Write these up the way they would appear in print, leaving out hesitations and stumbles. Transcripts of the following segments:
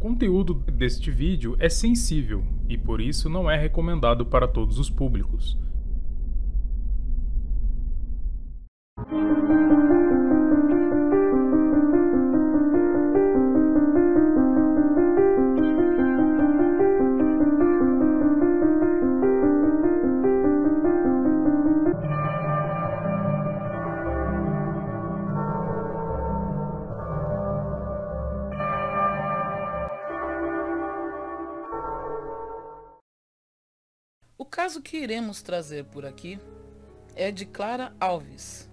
conteúdo deste vídeo é sensível e por isso não é recomendado para todos os públicos. O caso que iremos trazer por aqui é de Clara Alves.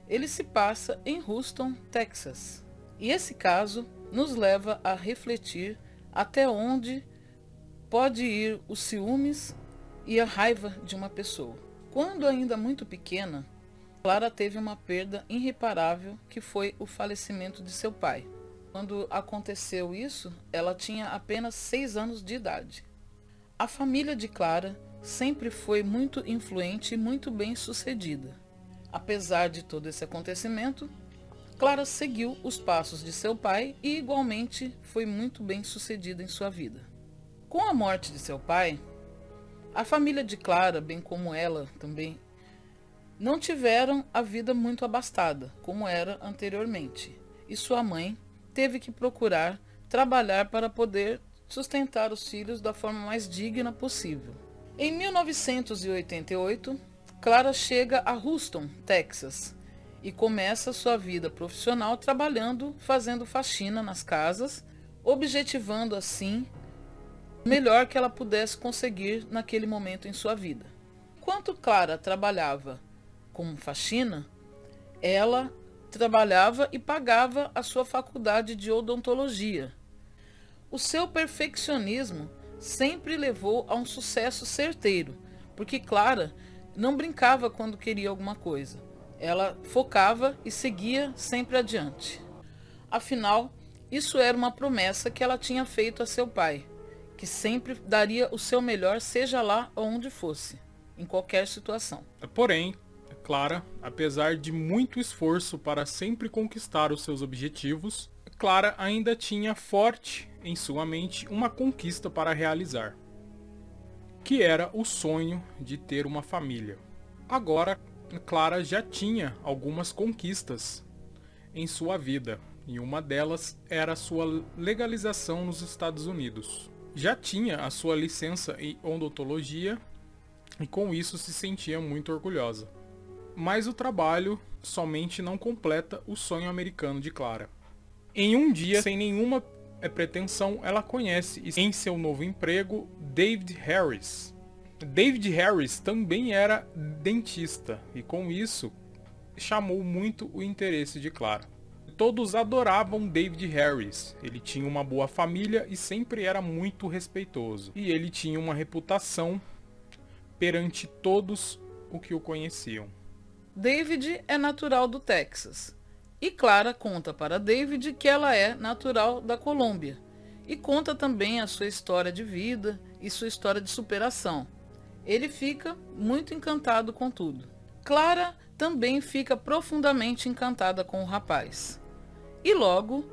Ele se passa em Houston, Texas. E esse caso nos leva a refletir até onde pode ir os ciúmes e a raiva de uma pessoa. Quando ainda muito pequena, Clara teve uma perda irreparável, que foi o falecimento de seu pai. Quando aconteceu isso, ela tinha apenas 6 anos de idade. A família de Clara sempre foi muito influente e muito bem sucedida. Apesar de todo esse acontecimento, Clara seguiu os passos de seu pai e igualmente foi muito bem sucedida em sua vida. Com a morte de seu pai, a família de Clara, bem como ela também, não tiveram a vida muito abastada, como era anteriormente. E sua mãe teve que procurar trabalhar para poder sustentar os filhos da forma mais digna possível. Em 1988, Clara chega a Houston, Texas, e começa sua vida profissional trabalhando, fazendo faxina nas casas, objetivando assim o melhor que ela pudesse conseguir naquele momento em sua vida. Enquanto Clara trabalhava como faxina, ela trabalhava e pagava a sua faculdade de odontologia. O seu perfeccionismo sempre levou a um sucesso certeiro, porque Clara não brincava quando queria alguma coisa. Ela focava e seguia sempre adiante. Afinal, isso era uma promessa que ela tinha feito a seu pai, que sempre daria o seu melhor, seja lá onde fosse, em qualquer situação. Porém, Clara, apesar de muito esforço para sempre conquistar os seus objetivos, Clara ainda tinha forte em sua mente uma conquista para realizar, que era o sonho de ter uma família. Agora, Clara já tinha algumas conquistas em sua vida, e uma delas era a sua legalização nos Estados Unidos. Já tinha a sua licença em odontologia e com isso se sentia muito orgulhosa. Mas o trabalho somente não completa o sonho americano de Clara. Em um dia, sem nenhuma pretensão, ela conhece em seu novo emprego David Harris. David Harris também era dentista e com isso chamou muito o interesse de Clara. Todos adoravam David Harris. Ele tinha uma boa família e sempre era muito respeitoso. E ele tinha uma reputação perante todos o que o conheciam. David é natural do Texas. E Clara conta para David que ela é natural da Colômbia. E conta também a sua história de vida e sua história de superação. Ele fica muito encantado com tudo. Clara também fica profundamente encantada com o rapaz. E logo,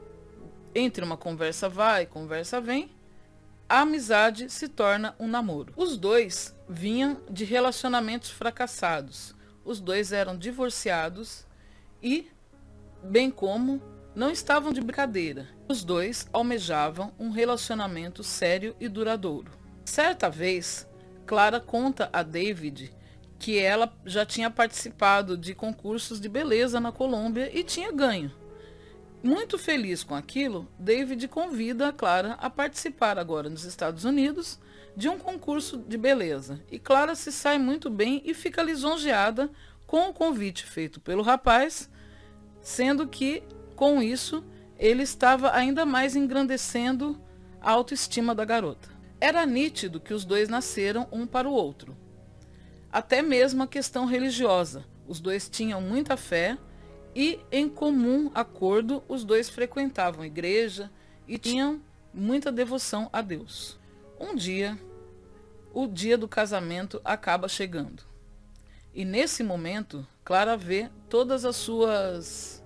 entre uma conversa vai, conversa vem, a amizade se torna um namoro. Os dois vinham de relacionamentos fracassados. Os dois eram divorciados e, bem como, não estavam de brincadeira. Os dois almejavam um relacionamento sério e duradouro. Certa vez, Clara conta a David que ela já tinha participado de concursos de beleza na Colômbia e tinha ganho. Muito feliz com aquilo, David convida a Clara a participar agora nos Estados Unidos de um concurso de beleza. E Clara se sai muito bem e fica lisonjeada com o convite feito pelo rapaz, sendo que, com isso, ele estava ainda mais engrandecendo a autoestima da garota. Era nítido que os dois nasceram um para o outro. Até mesmo a questão religiosa. Os dois tinham muita fé e, em comum acordo, os dois frequentavam a igreja e tinham muita devoção a Deus. Um dia, o dia do casamento acaba chegando. E nesse momento, Clara vê todas as suas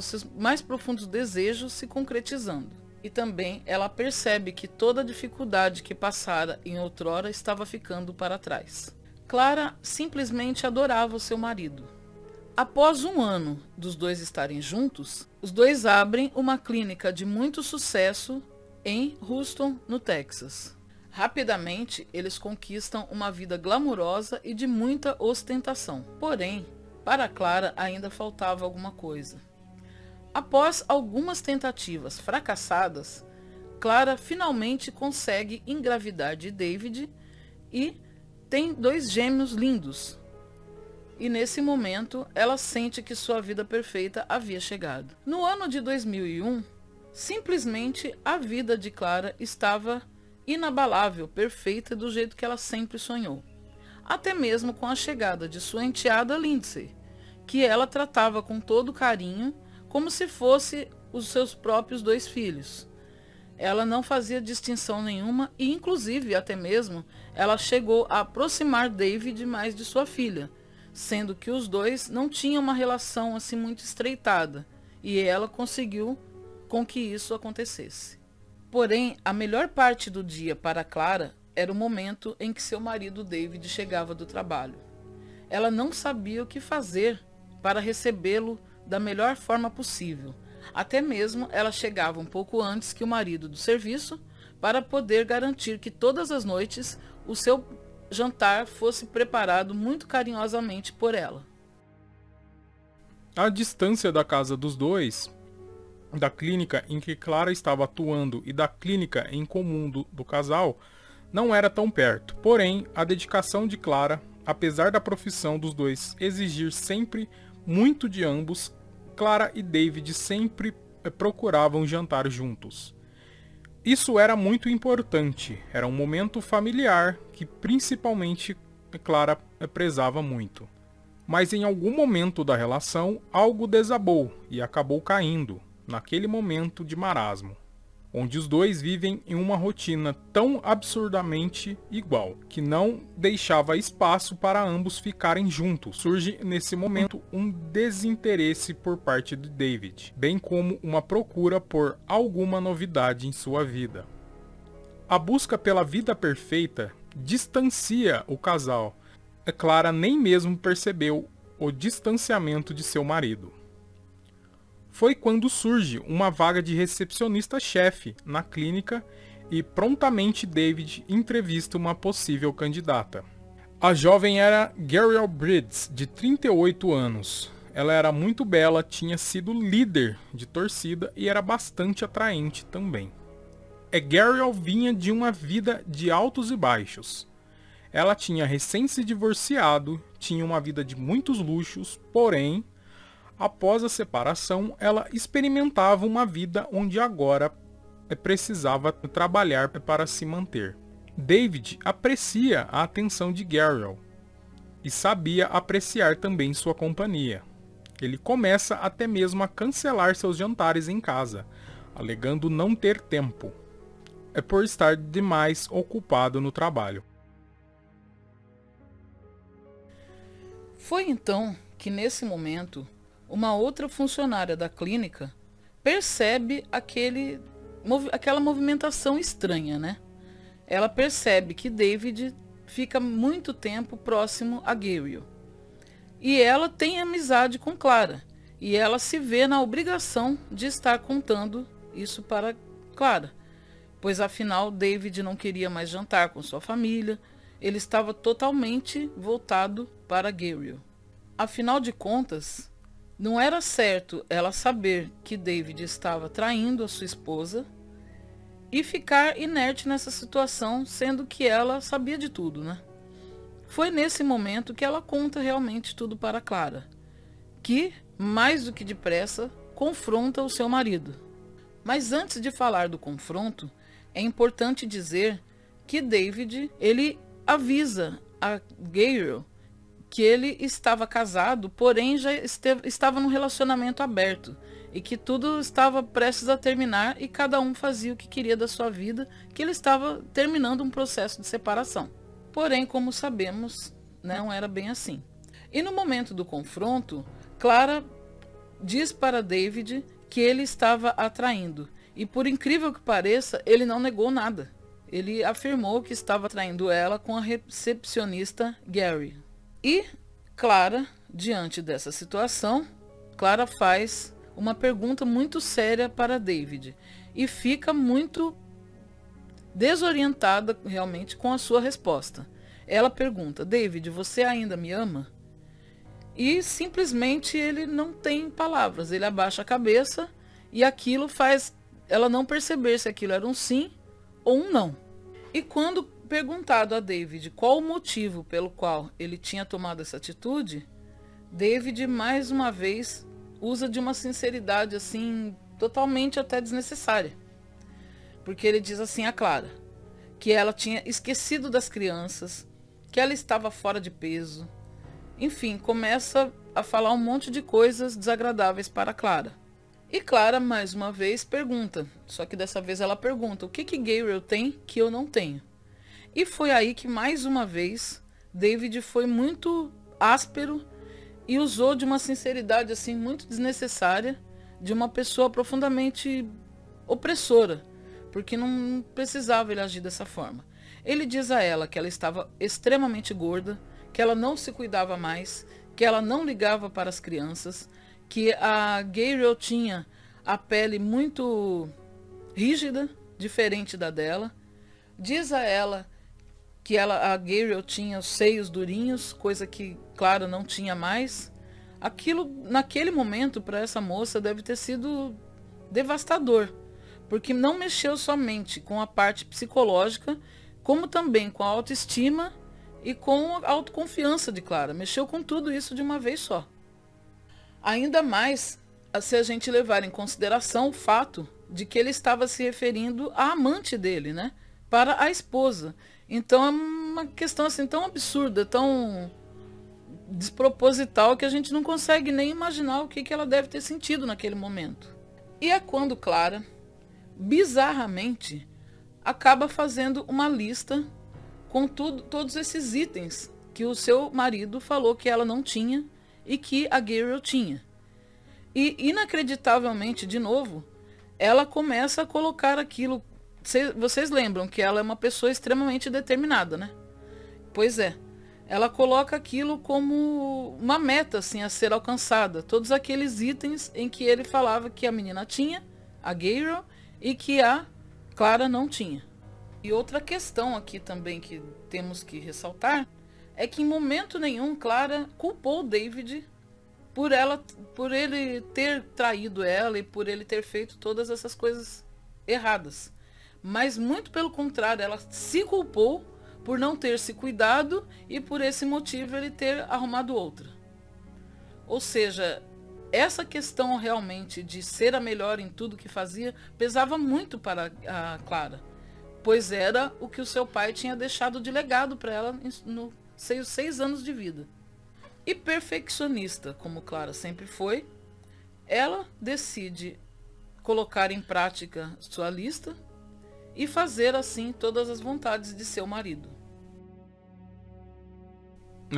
seus mais profundos desejos se concretizando. e também ela percebe que toda a dificuldade que passara em outrora estava ficando para trás. Clara simplesmente adorava o seu marido. Após um ano dos dois estarem juntos, os dois abrem uma clínica de muito sucesso em Houston, no Texas. Rapidamente, eles conquistam uma vida glamurosa e de muita ostentação. Porém, para Clara ainda faltava alguma coisa. Após algumas tentativas fracassadas, Clara finalmente consegue engravidar de David e tem 2 gêmeos lindos. E nesse momento, ela sente que sua vida perfeita havia chegado. No ano de 2001, simplesmente a vida de Clara estava inabalável, perfeita do jeito que ela sempre sonhou. Até mesmo com a chegada de sua enteada Lindsay, que ela tratava com todo carinho, como se fosse os seus próprios 2 filhos. Ela não fazia distinção nenhuma e, inclusive, até mesmo, ela chegou a aproximar David mais de sua filha, sendo que os dois não tinham uma relação assim muito estreitada, e ela conseguiu com que isso acontecesse. Porém, a melhor parte do dia para Clara era o momento em que seu marido David chegava do trabalho. Ela não sabia o que fazer para recebê-lo da melhor forma possível. Até mesmo ela chegava um pouco antes que o marido do serviço para poder garantir que todas as noites o seu jantar fosse preparado muito carinhosamente por ela. A distância da casa dos dois, da clínica em que Clara estava atuando e da clínica em comum do casal, não era tão perto. Porém, a dedicação de Clara, apesar da profissão dos dois exigir sempre muito de ambos, Clara e David sempre procuravam jantar juntos. Isso era muito importante, era um momento familiar que principalmente Clara prezava muito. Mas em algum momento da relação, algo desabou e acabou caindo, naquele momento de marasmo, onde os dois vivem em uma rotina tão absurdamente igual, que não deixava espaço para ambos ficarem juntos. Surge nesse momento um desinteresse por parte de David, bem como uma procura por alguma novidade em sua vida. A busca pela vida perfeita distancia o casal. Clara nem mesmo percebeu o distanciamento de seu marido. Foi quando surge uma vaga de recepcionista-chefe na clínica e prontamente David entrevista uma possível candidata. A jovem era Gabrielle Bridges, de 38 anos. Ela era muito bela, tinha sido líder de torcida e era bastante atraente também. Gabrielle vinha de uma vida de altos e baixos. Ela tinha recém se divorciado, tinha uma vida de muitos luxos, porém, após a separação, ela experimentava uma vida onde agora precisava trabalhar para se manter. David aprecia a atenção de Gabrielle e sabia apreciar também sua companhia. Ele começa até mesmo a cancelar seus jantares em casa, alegando não ter tempo, por estar demais ocupado no trabalho. Foi então que nesse momento, uma outra funcionária da clínica percebe aquela movimentação estranha, né? Ela percebe que David fica muito tempo próximo a Gabrielle. E ela tem amizade com Clara. E ela se vê na obrigação de estar contando isso para Clara. Pois afinal David não queria mais jantar com sua família. Ele estava totalmente voltado para Gabrielle. Afinal de contas, não era certo ela saber que David estava traindo a sua esposa e ficar inerte nessa situação, sendo que ela sabia de tudo, né? Foi nesse momento que ela conta realmente tudo para Clara, que, mais do que depressa, confronta o seu marido. Mas antes de falar do confronto, é importante dizer que David, ele avisa a Gabrielle que ele estava casado, porém já estava num relacionamento aberto e que tudo estava prestes a terminar e cada um fazia o que queria da sua vida, que ele estava terminando um processo de separação. Porém, como sabemos, não era bem assim. E no momento do confronto, Clara diz para David que ele estava a traindo E por incrível que pareça, ele não negou nada. Ele afirmou que estava traindo ela com a recepcionista Gary. E Clara, diante dessa situação, Clara faz uma pergunta muito séria para David e fica muito desorientada realmente com a sua resposta. Ela pergunta: David, você ainda me ama? E simplesmente ele não tem palavras, ele abaixa a cabeça e aquilo faz ela não perceber se aquilo era um sim ou um não. E quando perguntado a David qual o motivo pelo qual ele tinha tomado essa atitude, David mais uma vez usa de uma sinceridade assim totalmente até desnecessária. Porque ele diz assim a Clara que ela tinha esquecido das crianças, que ela estava fora de peso. Enfim, começa a falar um monte de coisas desagradáveis para Clara. E Clara, mais uma vez, pergunta. Só que dessa vez ela pergunta: o que Gabriel tem que eu não tenho? E foi aí que, mais uma vez, David foi muito áspero e usou de uma sinceridade assim muito desnecessária, de uma pessoa profundamente opressora, porque não precisava ele agir dessa forma. Ele diz a ela que ela estava extremamente gorda, que ela não se cuidava mais, que ela não ligava para as crianças, que a Gabriel tinha a pele muito rígida, diferente da dela. Diz a ela que a Gabriel tinha os seios durinhos, coisa que Clara não tinha mais. Aquilo, naquele momento, para essa moça deve ter sido devastador, porque não mexeu somente com a parte psicológica, como também com a autoestima e com a autoconfiança de Clara. Mexeu com tudo isso de uma vez só. Ainda mais se a gente levar em consideração o fato de que ele estava se referindo à amante dele, né? Para a esposa. Então é uma questão assim tão absurda, tão desproposital, que a gente não consegue nem imaginar o que ela deve ter sentido naquele momento. E é quando Clara, bizarramente, acaba fazendo uma lista com todos esses itens que o seu marido falou que ela não tinha e que a Gabriel tinha. E, inacreditavelmente, de novo, ela começa a colocar aquilo. Vocês lembram que ela é uma pessoa extremamente determinada, né? Pois é. Ela coloca aquilo como uma meta assim, a ser alcançada. Todos aqueles itens em que ele falava que a menina tinha, a Gabriel, e que a Clara não tinha. E outra questão aqui também que temos que ressaltar é que em momento nenhum Clara culpou David por ele ter traído ela e por ele ter feito todas essas coisas erradas. Mas muito pelo contrário, ela se culpou por não ter se cuidado e por esse motivo ele ter arrumado outra. Ou seja, essa questão realmente de ser a melhor em tudo que fazia pesava muito para a Clara, pois era o que o seu pai tinha deixado de legado para ela nos seus 6 anos de vida. E perfeccionista, como Clara sempre foi, ela decide colocar em prática sua lista e fazer assim todas as vontades de seu marido.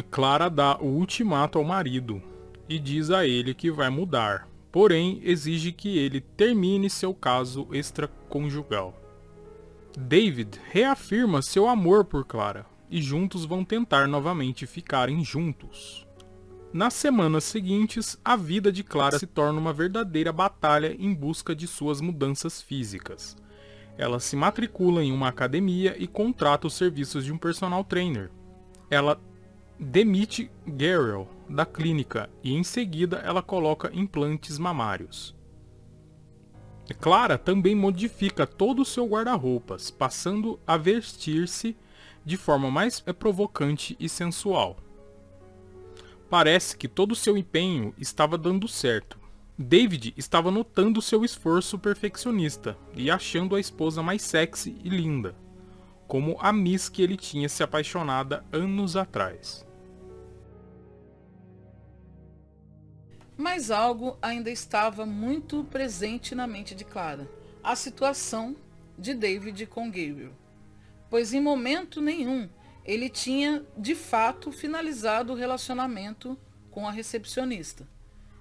Clara dá o ultimato ao marido e diz a ele que vai mudar, porém exige que ele termine seu caso extraconjugal. David reafirma seu amor por Clara e juntos vão tentar novamente ficarem juntos. Nas semanas seguintes, a vida de Clara se torna uma verdadeira batalha em busca de suas mudanças físicas. Ela se matricula em uma academia e contrata os serviços de um personal trainer. Ela demite Gabriel da clínica e em seguida ela coloca implantes mamários. Clara também modifica todo o seu guarda-roupas, passando a vestir-se de forma mais provocante e sensual. Parece que todo o seu empenho estava dando certo. David estava notando seu esforço perfeccionista e achando a esposa mais sexy e linda, como a Miss que ele tinha se apaixonado anos atrás. Mas algo ainda estava muito presente na mente de Clara: a situação de David com Gabriel. Pois em momento nenhum ele tinha de fato finalizado o relacionamento com a recepcionista.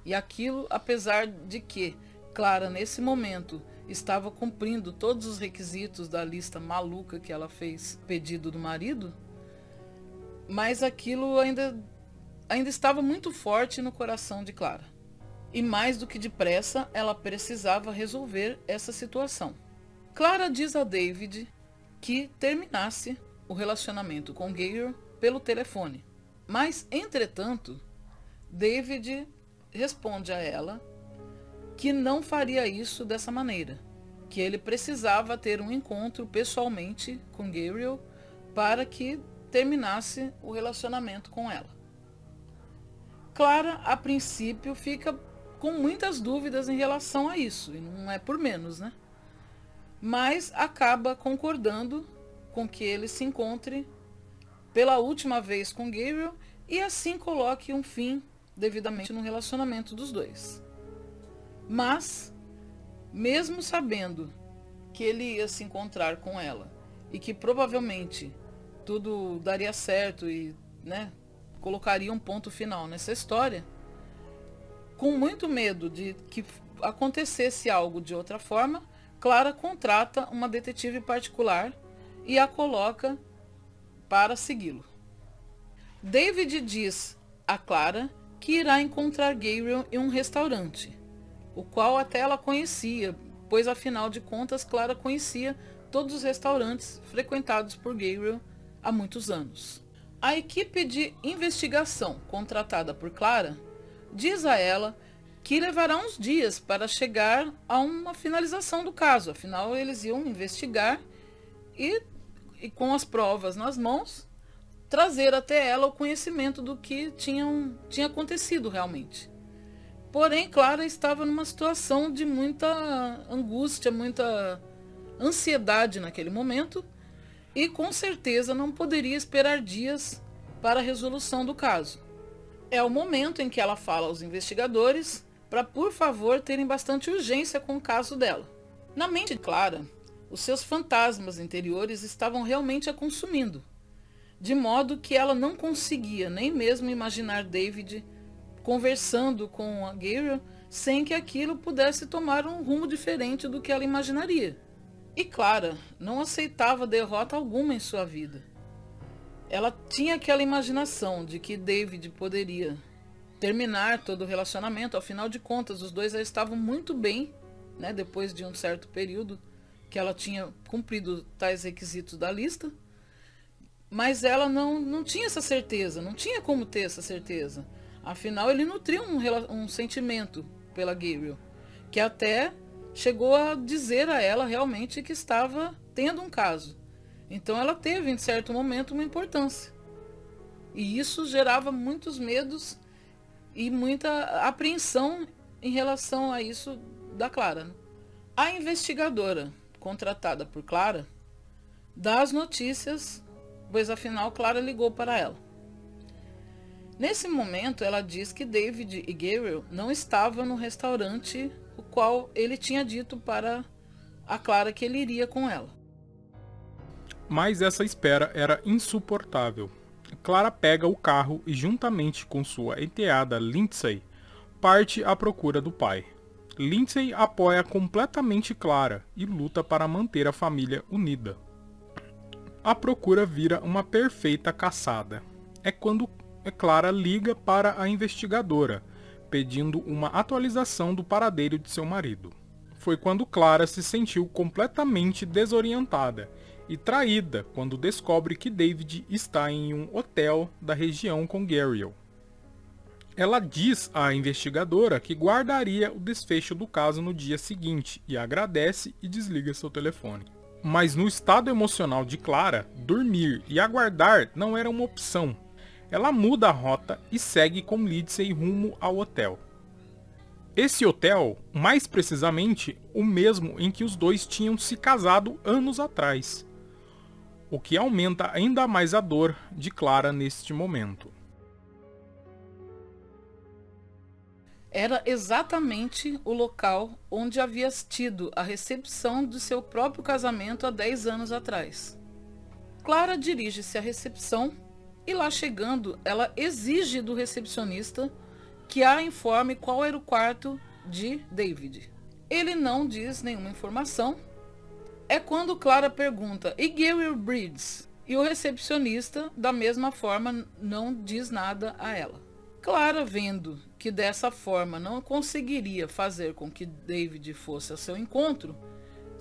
E aquilo, apesar de que Clara nesse momento estava cumprindo todos os requisitos da lista maluca que ela fez, pedido do marido, mas aquilo ainda estava muito forte no coração de Clara. E mais do que depressa, ela precisava resolver essa situação. Clara diz a David que terminasse o relacionamento com Gabriel pelo telefone. Mas, entretanto, David responde a ela que não faria isso dessa maneira, que ele precisava ter um encontro pessoalmente com Gabriel para que terminasse o relacionamento com ela. Clara, a princípio, fica com muitas dúvidas em relação a isso, e não é por menos, né? Mas acaba concordando com que ele se encontre pela última vez com Gabriel e assim coloque um fim devidamente no relacionamento dos dois. Mas, mesmo sabendo que ele ia se encontrar com ela e que provavelmente tudo daria certo e, né, colocaria um ponto final nessa história, com muito medo de que acontecesse algo de outra forma, Clara contrata uma detetive particular e a coloca para segui-lo. David diz a Clara que irá encontrar Gabriel em um restaurante, o qual até ela conhecia, pois afinal de contas Clara conhecia todos os restaurantes frequentados por Gabriel há muitos anos. A equipe de investigação contratada por Clara diz a ela que levará uns dias para chegar a uma finalização do caso. Afinal, eles iam investigar e com as provas nas mãos, trazer até ela o conhecimento do que tinha acontecido realmente. Porém, Clara estava numa situação de muita angústia, muita ansiedade naquele momento e com certeza não poderia esperar dias para a resolução do caso. É o momento em que ela fala aos investigadores para, por favor, terem bastante urgência com o caso dela. Na mente de Clara, os seus fantasmas interiores estavam realmente a consumindo, de modo que ela não conseguia nem mesmo imaginar David conversando com a Gabriel sem que aquilo pudesse tomar um rumo diferente do que ela imaginaria. E Clara não aceitava derrota alguma em sua vida. Ela tinha aquela imaginação de que David poderia terminar todo o relacionamento. Afinal de contas, os dois já estavam muito bem, né, depois de um certo período que ela tinha cumprido tais requisitos da lista. Mas ela não tinha essa certeza, não tinha como ter essa certeza. Afinal, ele nutria um sentimento pela Gabriel, que até chegou a dizer a ela realmente que estava tendo um caso. Então ela teve, em certo momento, uma importância. E isso gerava muitos medos e muita apreensão em relação a isso da Clara. A investigadora contratada por Clara dá as notícias, pois afinal Clara ligou para ela. Nesse momento ela diz que David e Gabriel não estavam no restaurante o qual ele tinha dito para a Clara que ele iria com ela. Mas essa espera era insuportável. Clara pega o carro e, juntamente com sua enteada Lindsay, parte à procura do pai. Lindsay apoia completamente Clara e luta para manter a família unida. A procura vira uma perfeita caçada. É quando Clara liga para a investigadora, pedindo uma atualização do paradeiro de seu marido. Foi quando Clara se sentiu completamente desorientada e traída quando descobre que David está em um hotel da região com Gabriel. Ela diz à investigadora que guardaria o desfecho do caso no dia seguinte e agradece e desliga seu telefone. Mas no estado emocional de Clara, dormir e aguardar não era uma opção. Ela muda a rota e segue com Lindsay rumo ao hotel. Esse hotel, mais precisamente, o mesmo em que os dois tinham se casado anos atrás, o que aumenta ainda mais a dor de Clara neste momento. Era exatamente o local onde havia tido a recepção de seu próprio casamento há 10 anos atrás. Clara dirige-se à recepção e lá chegando, ela exige do recepcionista que a informe qual era o quarto de David. Ele não diz nenhuma informação. É quando Clara pergunta, e Gabriel Bridges? E o recepcionista, da mesma forma, não diz nada a ela. Clara, vendo que dessa forma não conseguiria fazer com que David fosse ao seu encontro,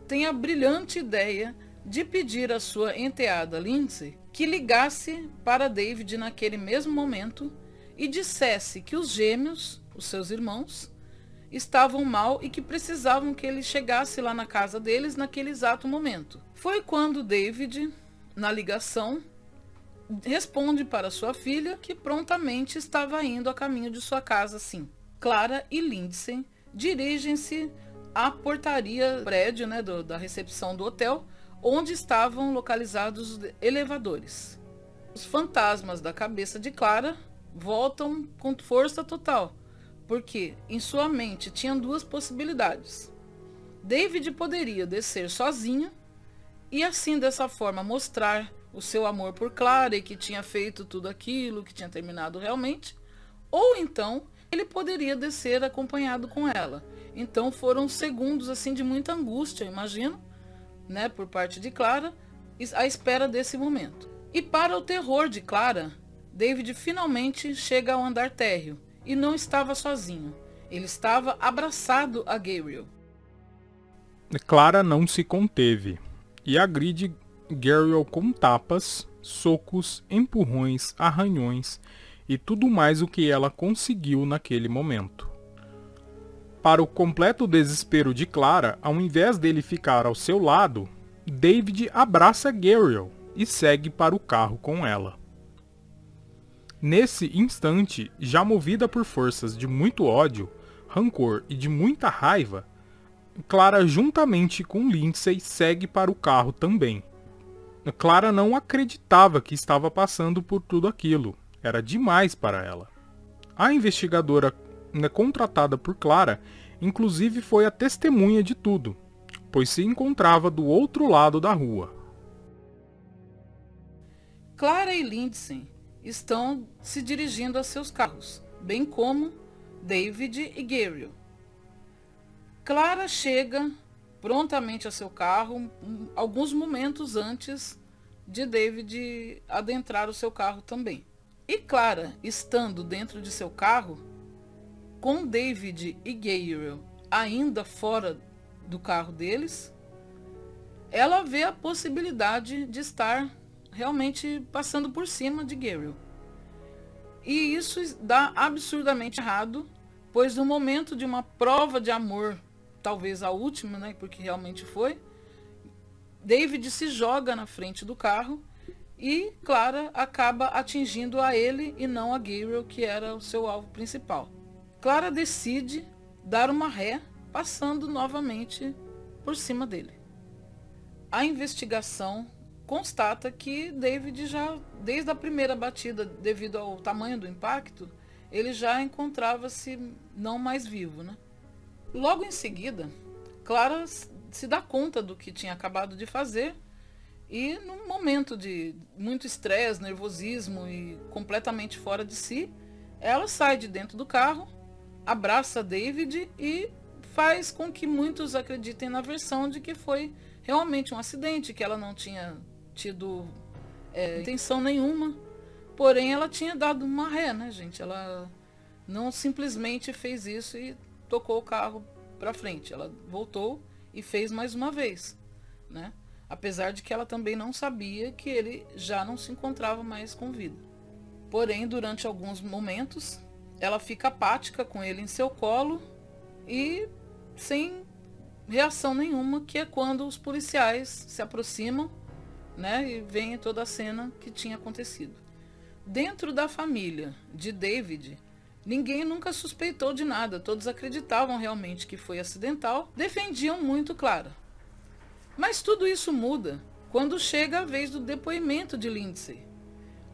tem a brilhante ideia de pedir à sua enteada Lindsay que ligasse para David naquele mesmo momento e dissesse que os gêmeos, os seus irmãos, estavam mal e que precisavam que ele chegasse lá na casa deles naquele exato momento. Foi quando David, na ligação, responde para sua filha que prontamente estava indo a caminho de sua casa, sim. Clara e Lindsay dirigem-se à portaria do prédio, da recepção do hotel, onde estavam localizados os elevadores. Os fantasmas da cabeça de Clara voltam com força total, porque em sua mente tinham duas possibilidades. David poderia descer sozinho e assim dessa forma mostrar o seu amor por Clara e que tinha feito tudo aquilo, que tinha terminado realmente, ou então ele poderia descer acompanhado com ela. Então foram segundos assim de muita angústia, imagino, por parte de Clara, à espera desse momento. E para o terror de Clara, David finalmente chega ao andar térreo e não estava sozinho. Ele estava abraçado a Gabriel. Clara não se conteve e agride Gabriel com tapas, socos, empurrões, arranhões e tudo mais o que ela conseguiu naquele momento. Para o completo desespero de Clara, ao invés dele ficar ao seu lado, David abraça Gabriel e segue para o carro com ela. Nesse instante, já movida por forças de muito ódio, rancor e de muita raiva, Clara juntamente com Lindsay segue para o carro também. Clara não acreditava que estava passando por tudo aquilo. Era demais para ela. A investigadora contratada por Clara, inclusive foi a testemunha de tudo, pois se encontrava do outro lado da rua. Clara e Lindsay estão se dirigindo a seus carros, bem como David e Gabriel. Clara chega prontamente a seu carro alguns momentos antes de David adentrar o seu carro também. E Clara, estando dentro de seu carro, com David e Gabriel ainda fora do carro deles, ela vê a possibilidade de estar realmente passando por cima de Gabriel. E isso dá absurdamente errado, pois no momento de uma prova de amor, talvez a última, porque realmente foi, David se joga na frente do carro e Clara acaba atingindo a ele e não a Gabriel, que era o seu alvo principal. Clara decide dar uma ré, passando novamente por cima dele. A investigação constata que David já, desde a primeira batida, devido ao tamanho do impacto, ele já encontrava-se não mais vivo, Logo em seguida, Clara se dá conta do que tinha acabado de fazer e, num momento de muito estresse, nervosismo e completamente fora de si, ela sai de dentro do carro, abraça David e faz com que muitos acreditem na versão de que foi realmente um acidente, que ela não tinha tido intenção nenhuma, porém ela tinha dado uma ré, gente? Ela não simplesmente fez isso e tocou o carro para frente, ela voltou e fez mais uma vez, Apesar de que ela também não sabia que ele já não se encontrava mais com vida. Porém, durante alguns momentos, ela fica apática com ele em seu colo e sem reação nenhuma, que é quando os policiais se aproximam, e veem toda a cena que tinha acontecido. Dentro da família de David, ninguém nunca suspeitou de nada, todos acreditavam realmente que foi acidental, defendiam muito Clara. Mas tudo isso muda quando chega a vez do depoimento de Lindsay,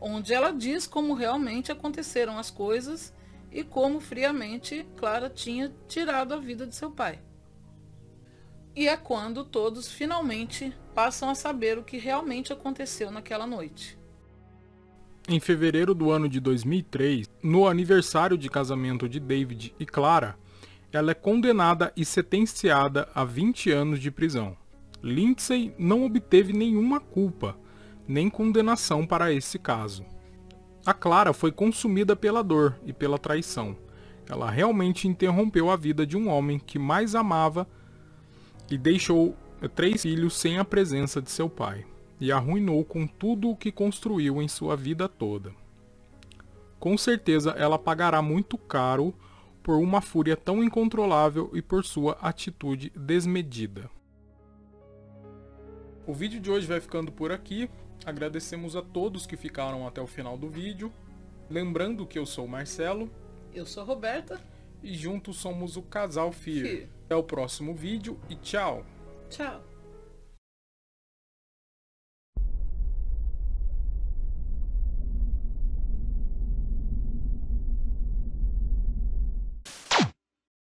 onde ela diz como realmente aconteceram as coisas e como friamente Clara tinha tirado a vida de seu pai. E é quando todos finalmente passam a saber o que realmente aconteceu naquela noite. Em fevereiro do ano de 2003, no aniversário de casamento de David e Clara, ela é condenada e sentenciada a 20 anos de prisão. Lindsay não obteve nenhuma culpa, nem condenação para esse caso. A Clara foi consumida pela dor e pela traição. Ela realmente interrompeu a vida de um homem que mais amava e deixou 3 filhos sem a presença de seu pai, e arruinou com tudo o que construiu em sua vida toda. Com certeza ela pagará muito caro por uma fúria tão incontrolável e por sua atitude desmedida. O vídeo de hoje vai ficando por aqui. Agradecemos a todos que ficaram até o final do vídeo. Lembrando que eu sou o Marcelo. Eu sou a Roberta. E juntos somos o Casal Fear. Até o próximo vídeo e tchau! Tchau!